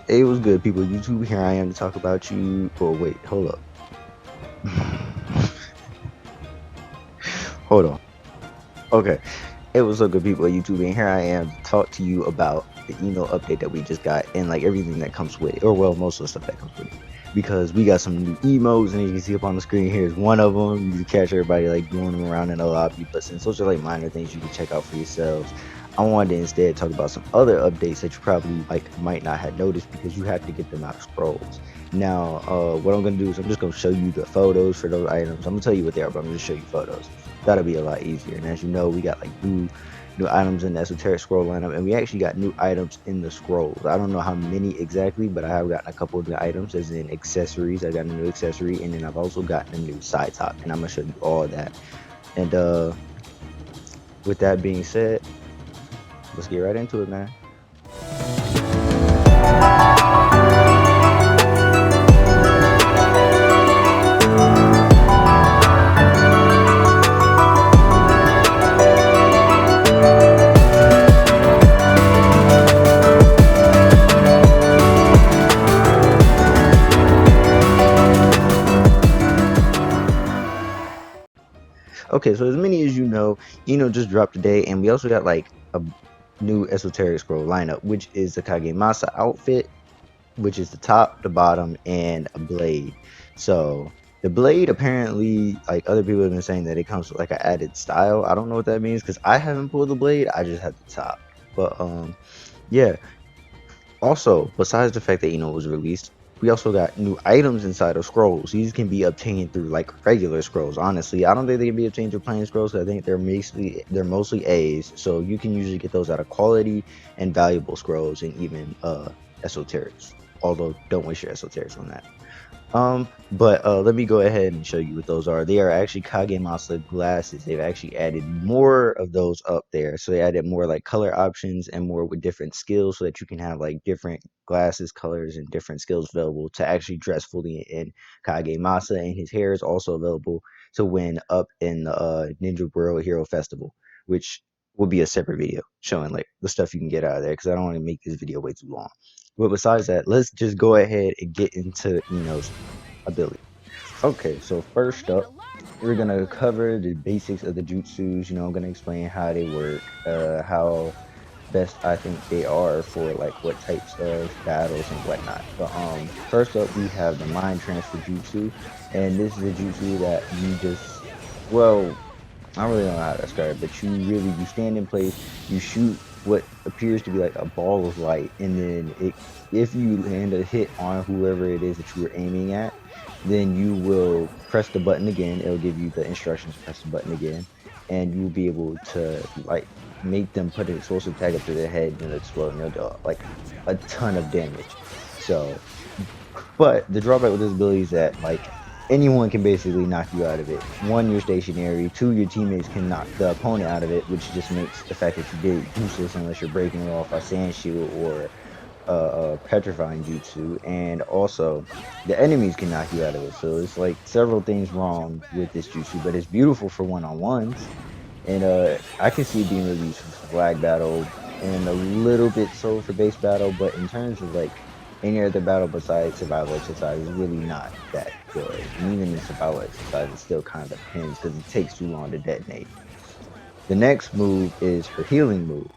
Hey, what's good, people? YouTube, here I am to talk about you. Oh, wait, hold up. Hold on. Okay. Hey, what's up, good people of YouTube? And here I am to talk to you about the update that we just got and like everything that comes with it, or well, most of the stuff that comes with it. Because we got some new emotes, and you can see up on the screen here is one of them. You can catch everybody like doing them around in the lobby. But since those are like minor things you can check out for yourselves, I wanted to instead talk about some other updates that you probably like might not have noticed because you have to get them out of scrolls. Now, what I'm gonna do is I'm just gonna show you the photos for those items. I'm gonna tell you what they are, but I'm gonna just show you photos. That'll be a lot easier. And as you know, we got like new items in the esoteric scroll lineup, and we actually got new items in the scrolls. I don't know how many exactly, but I have gotten a couple of new items, as in accessories. I got a new accessory, and then I've also gotten a new side top, and I'm gonna show you all of that. And with that being said, let's get right into it, man. Okay, so as many as you know, just dropped today, and we also got like a new esoteric scroll lineup, which is the Kagemasa outfit, which is the top, the bottom, and a blade. So the blade apparently, like other people have been saying that it comes with like an added style. I don't know what that means because I haven't pulled the blade. I just have the top. But yeah. Also, besides the fact that it was released, we also got new items inside of scrolls. These can be obtained through like regular scrolls. Honestly, I don't think they can be obtained through plain scrolls. I think they're mostly A's. So you can usually get those out of quality and valuable scrolls and even esoterics. Although don't waste your esoterics on that. But let me go ahead and show you what those are. They are actually Kagemasa glasses. They've actually added more of those up there. So they added more like color options and more with different skills so that you can have like different glasses, colors, and different skills available to actually dress fully in Kagemasa. And his hair is also available to win up in the Ninja World Hero Festival, which will be a separate video showing like the stuff you can get out of there because I don't want to make this video way too long. But besides that, let's just go ahead and get into Eno's ability. Okay, so first up, we're gonna cover the basics of the jutsus. I'm gonna explain how they work, how best I think they are for like what types of battles and whatnot. But first up we have the mind transfer jutsu, and this is a jutsu that you just well I don't really know how to describe it, but you stand in place, you shoot what appears to be like a ball of light, and then if you land a hit on whoever it is that you were aiming at, then you will press the button again. It'll give you the instructions to press the button again, and you'll be able to like make them put an explosive tag up to their head and it'll explode, and it'll do like a ton of damage. So but the drawback with this ability is that like anyone can basically knock you out of it. One, you're stationary. Two, your teammates can knock the opponent out of it, which just makes the fact that you did it useless unless you're breaking it off a sand shield or petrifying jutsu. And also, the enemies can knock you out of it. So it's like several things wrong with this jutsu, but it's beautiful for one-on-ones. And I can see it being really useful for flag battle and a little bit so for base battle, but in terms of like any other battle besides survival exercise is really not that good. And even in survival exercise, it still kind of depends because it takes too long to detonate. The next move is her healing move.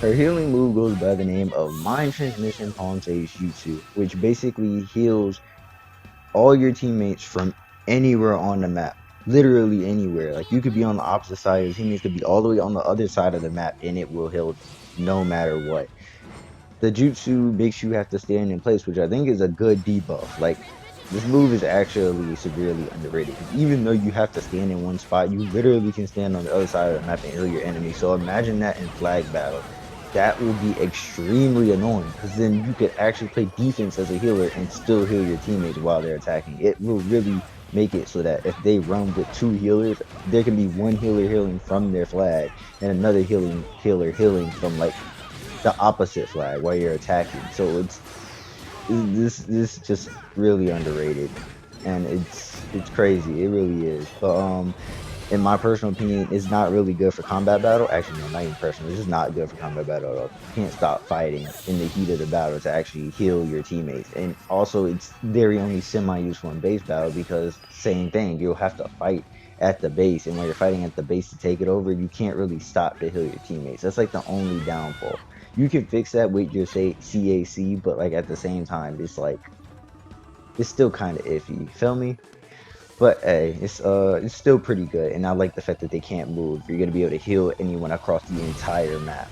Her healing move goes by the name of Mind Transmission Palm Sage Jutsu, which basically heals all your teammates from anywhere on the map. Literally anywhere. Like you could be on the opposite side, your teammates could be all the way on the other side of the map, and it will heal them no matter what. The jutsu makes you have to stand in place, which I think is a good debuff. Like this move is actually severely underrated because even though you have to stand in one spot, you literally can stand on the other side of the map and heal your enemy. So imagine that in flag battle. That will be extremely annoying because then you could actually play defense as a healer and still heal your teammates while they're attacking. It will really make it so that if they run with two healers, there can be one healer healing from their flag and another healer healing from like the opposite flag while you're attacking. So this just really underrated, and it's crazy. It really is. But in my personal opinion, is not really good for combat battle. Actually, no, not even personal. It's just not good for combat battle at all. You can't stop fighting in the heat of the battle to actually heal your teammates. And also, it's very only semi-useful in base battle because same thing. You'll have to fight at the base, and when you're fighting at the base to take it over, you can't really stop to heal your teammates. That's like the only downfall. You can fix that with your say CAC, but like at the same time, it's like it's still kind of iffy. You feel me? But hey, it's still pretty good, and I like the fact that they can't move. You're gonna be able to heal anyone across the entire map.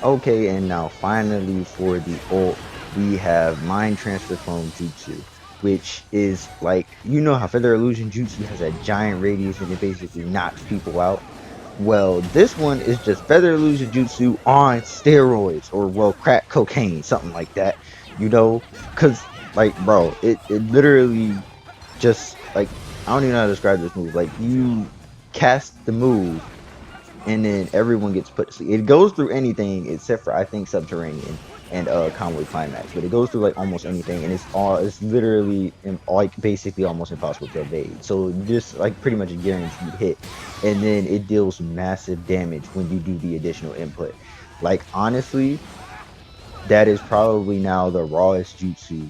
Okay, and now finally for the ult, we have Mind Transfer Clone Jutsu, which is like how Feather Illusion Jutsu has a giant radius and it basically knocks people out. Well, this one is just Feather Illusion Jutsu on steroids, or well, crack cocaine, something like that. Cause like, bro, it literally just like I don't even know how to describe this move. Like you cast the move and then everyone gets put to sleep. It goes through anything except for I think Subterranean and Convoy Climax, but it goes through like almost anything, and it's literally like basically almost impossible to evade. So you just like pretty much a guaranteed hit, and then it deals massive damage when you do the additional input. Like honestly, that is probably now the rawest jutsu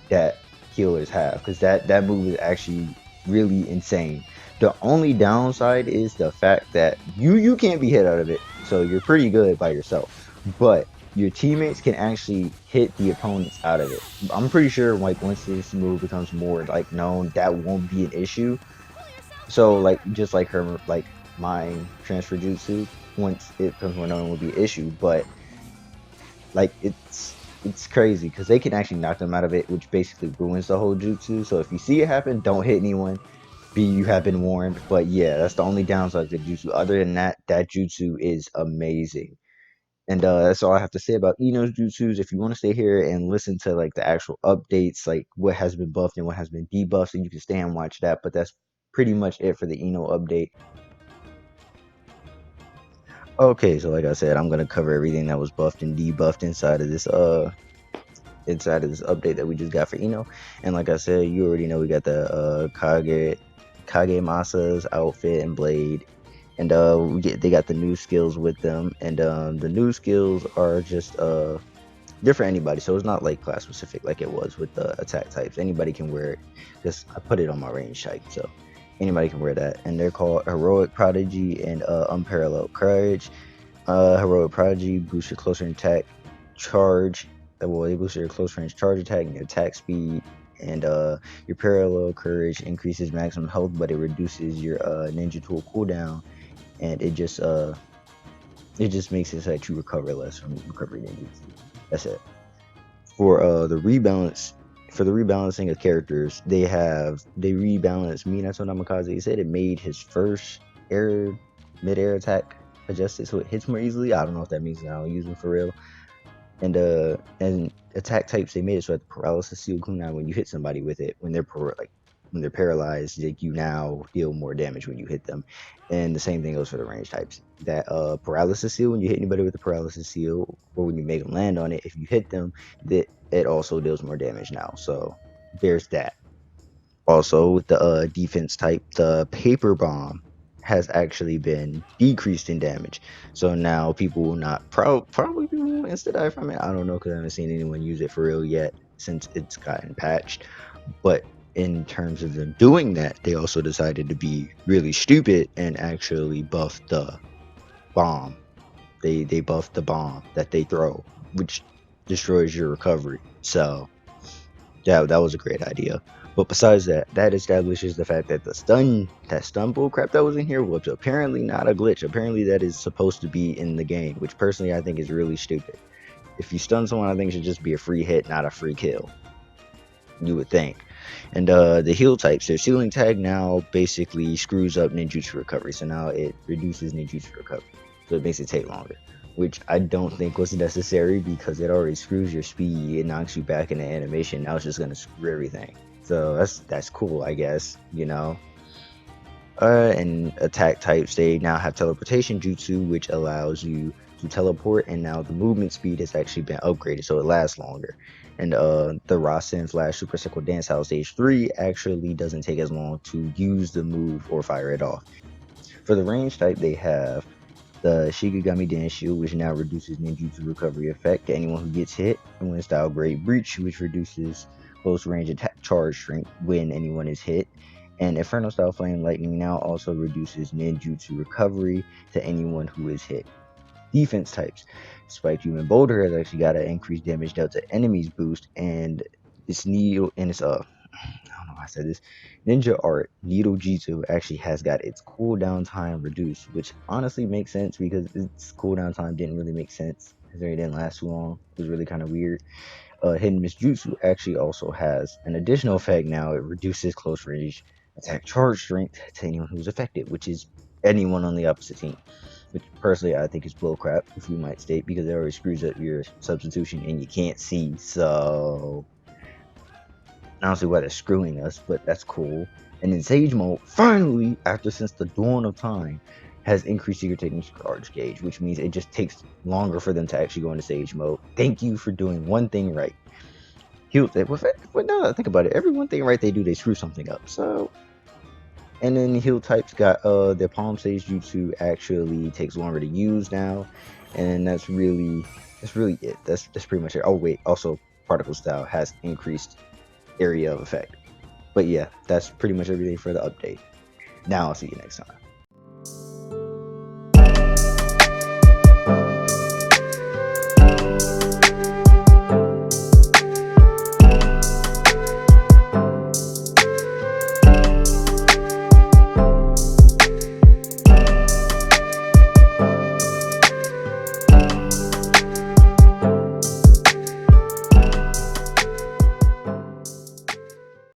that healers have because that move is actually really insane. The only downside is the fact that you can't be hit out of it, so you're pretty good by yourself. But your teammates can actually hit the opponents out of it. I'm pretty sure like once this move becomes more like known, that won't be an issue. So like just like her like mind transfer jutsu, once it becomes more known, will be an issue. But like it's crazy because they can actually knock them out of it, which basically ruins the whole jutsu. So if you see it happen, don't hit anyone. B, you have been warned. But yeah, that's the only downside to jutsu. Other than that, that jutsu is amazing. And that's all I have to say about Ino's jutsus. If you want to stay here and listen to like the actual updates, like what has been buffed and what has been debuffed, so you can stay and watch that. But that's pretty much it for the Ino update. Okay, so like I said, I'm gonna cover everything that was buffed and debuffed inside of this update that we just got for Ino. And like I said, you already know we got the Kage Masa's outfit and blade. And they got the new skills with them. And the new skills are just they're for anybody. So it's not like class specific like it was with the attack types. Anybody can wear it. Because I put it on my range type. So anybody can wear that. And they're called Heroic Prodigy and Unparalleled Courage. Heroic Prodigy boosts your close range attack charge. Well, they boost your close range charge attack and your attack speed. And your Parallel Courage increases maximum health, but it reduces your ninja tool cooldown. And it just makes it so that you recover less from recovery ninjas. That's it. For the rebalancing of characters, they rebalance Minato Namikaze. He said it made his first air mid-air attack adjusted so it hits more easily. I don't know if that means I don't use them for real. And attack types, they made it so that the paralysis seal now when you hit somebody with it, when they're paralyzed, like you now deal more damage when you hit them. And the same thing goes for the range types. That paralysis seal, when you hit anybody with a paralysis seal, or when you make them land on it, if you hit them, that it also deals more damage now. So there's that. Also, with the defense type, the paper bomb has actually been decreased in damage. So now people will not probably people will insta die from it. I don't know because I haven't seen anyone use it for real yet since it's gotten patched. But in terms of them doing that, they also decided to be really stupid and actually buff the bomb. They buffed the bomb that they throw, which destroys your recovery. So yeah, that was a great idea. But besides that, that establishes the fact that that stun bull crap that was in here was apparently not a glitch. Apparently that is supposed to be in the game, which personally I think is really stupid. If you stun someone, I think it should just be a free hit, not a free kill. You would think. And the heal types, their ceiling tag now basically screws up ninjutsu recovery. So now it reduces ninjutsu recovery. So it makes it take longer. Which I don't think was necessary because it already screws your speed. It knocks you back into animation. Now it's just gonna screw everything. So that's cool, I guess. And attack types, they now have teleportation jutsu, which allows you to teleport, and now the movement speed has actually been upgraded, so it lasts longer. And the Rasen Flash Super Cycle Dance House Stage 3 actually doesn't take as long to use the move or fire it off. For the range type, they have the Shikigami Danshu, which now reduces ninjutsu recovery effect to anyone who gets hit, and Wind Style Great Breach, which reduces close range attack charge strength when anyone is hit. And Inferno Style Flame Lightning now also reduces ninjutsu recovery to anyone who is hit. Defense types. Spiked Human Boulder has actually got an increased damage dealt to enemies boost, and its needle and its I don't know why I said this. Ninja Art Needle Jutsu actually has got its cooldown time reduced, which honestly makes sense because its cooldown time didn't really make sense because it didn't last too long. It was really kind of weird. Hidden Miss Jutsu actually also has an additional effect now. It reduces close range attack charge strength to anyone who's affected, which is anyone on the opposite team. Which personally I think is bullcrap, if we might state, because it already screws up your substitution and you can't see. So I don't see why they're screwing us, but that's cool. And in Sage Mode, finally, after since the dawn of time, has increased irritating charge gauge, which means it just takes longer for them to actually go into Sage Mode. Thank you for doing one thing right. Heal, well, now that I think about it, every one thing right they do, they screw something up. So, and then heal types got their Palm Sage Jutsu actually takes longer to use now, and that's really it. That's pretty much it. Oh wait, also Particle Style has increased area of effect. But yeah, that's pretty much everything for the update. Now I'll see you next time.